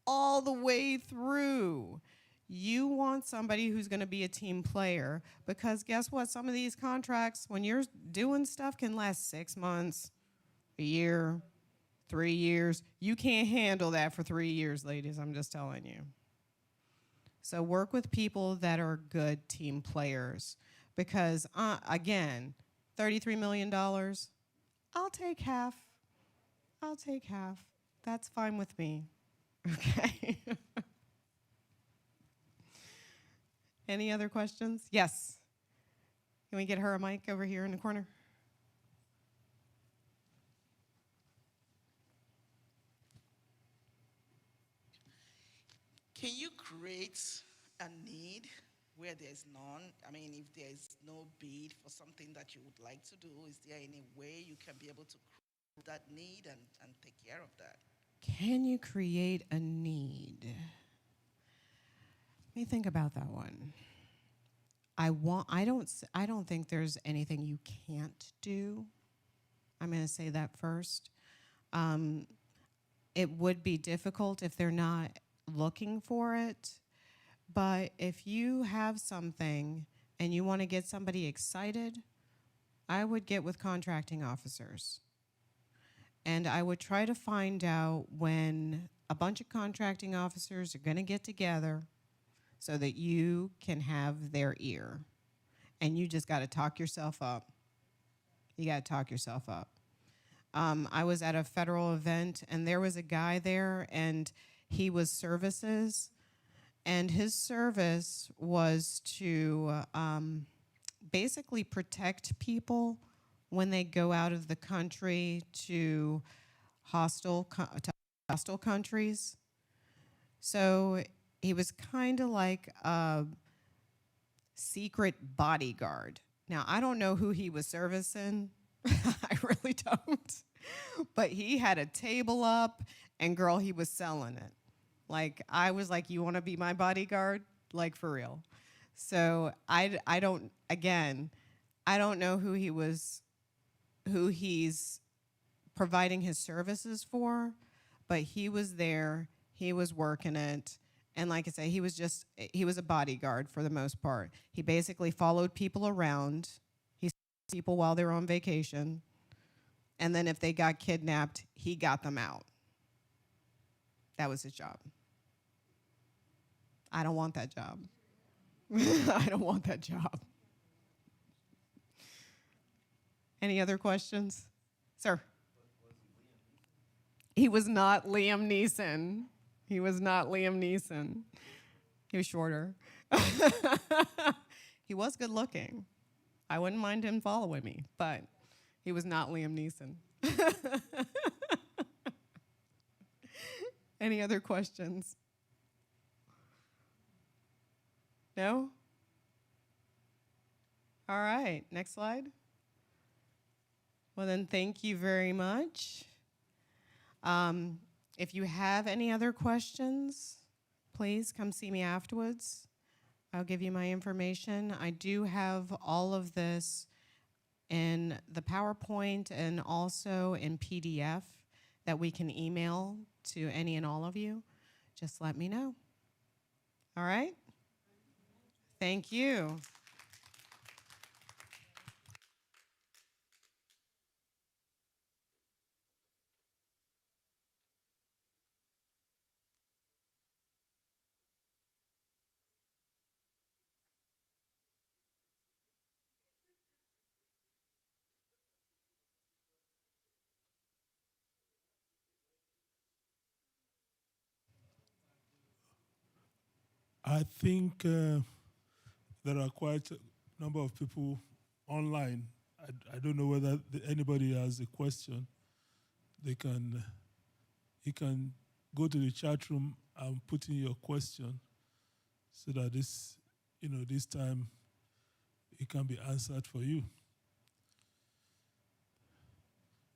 [SPEAKER 1] all the way through. You want somebody who's going to be a team player, because guess what? Some of these contracts, when you're doing stuff, can last 6 months, a year, 3 years. You can't handle that for 3 years, ladies. I'm just telling you. So work with people that are good team players, because, again, $33 million, I'll take half. I'll take half. That's fine with me. Okay. Any other questions? Yes. Can we get her a mic over here in the corner?
[SPEAKER 5] Can you create a need where there's none? I mean, if there's no bid for something that you would like to do, is there any way you can be able to create that need and take care of that?
[SPEAKER 1] Can you create a need? Let me think about that one. I don't think there's anything you can't do. I'm going to say that first. It would be difficult if they're not looking for it. But if you have something and you want to get somebody excited, I would get with contracting officers. And I would try to find out when a bunch of contracting officers are going to get together so that you can have their ear. And you just got to talk yourself up. You got to talk yourself up. I was at a federal event, and there was a guy there, and he was services. And his service was to basically protect people when they go out of the country to hostile countries. So he was kind of like a secret bodyguard. Now, I don't know who he was servicing. I really don't. But he had a table up, and girl, he was selling it. Like, I was like, you want to be my bodyguard? Like, for real. So I don't, again, I don't know who he's providing his services for, but he was there, he was working it. And like I say, he was a bodyguard for the most part. He basically followed people around. He saw people while they were on vacation. And then if they got kidnapped, he got them out. That was his job. I don't want that job. I don't want that job. Any other questions? Sir? He was not Liam Neeson. He was not Liam Neeson. He was shorter. He was good looking. I wouldn't mind him following me, but he was not Liam Neeson. Any other questions? No? All right, next slide. Well, then, thank you very much. If you have any other questions, please come see me afterwards. I'll give you my information. I do have all of this in the PowerPoint and also in PDF that we can email to any and all of you. Just let me know. All right? Thank you.
[SPEAKER 7] I think there are quite a number of people online. I don't know whether anybody has a question. You can go to the chat room and put in your question so that this time it can be answered for you.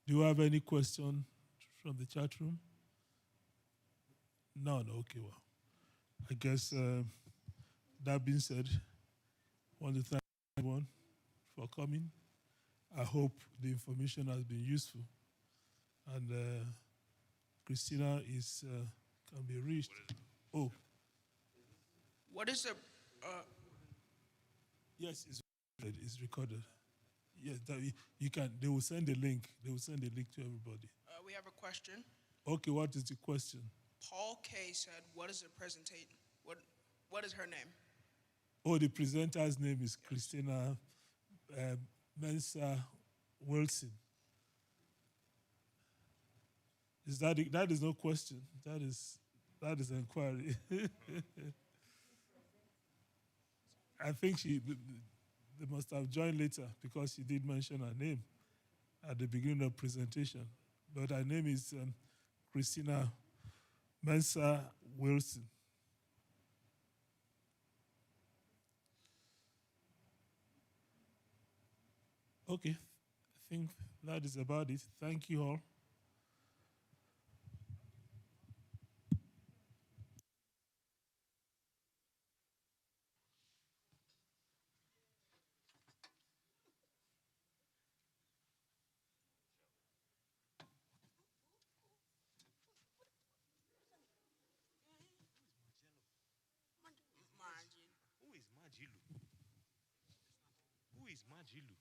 [SPEAKER 7] Do you have any question from the chat room? No, okay, well. I guess that being said, I want to thank everyone for coming. I hope the information has been useful. And Christina can be reached. Oh.
[SPEAKER 5] What is the,
[SPEAKER 7] Yes, it's recorded. Yes, you can. They will send a link. They will send a link to everybody.
[SPEAKER 5] we have a question.
[SPEAKER 7] Okay, what is the question?
[SPEAKER 5] Paul K said, what is the presentation? What is her name?
[SPEAKER 7] Oh, the presenter's name is Christina Mensa Wilson. That is no question. That is inquiry. I think they must have joined later because she did mention her name at the beginning of presentation. But her name is Christina Mensa Wilson. Okay, I think that is about it. Thank you all.
[SPEAKER 8] Who is Majilu? Who is Majilu?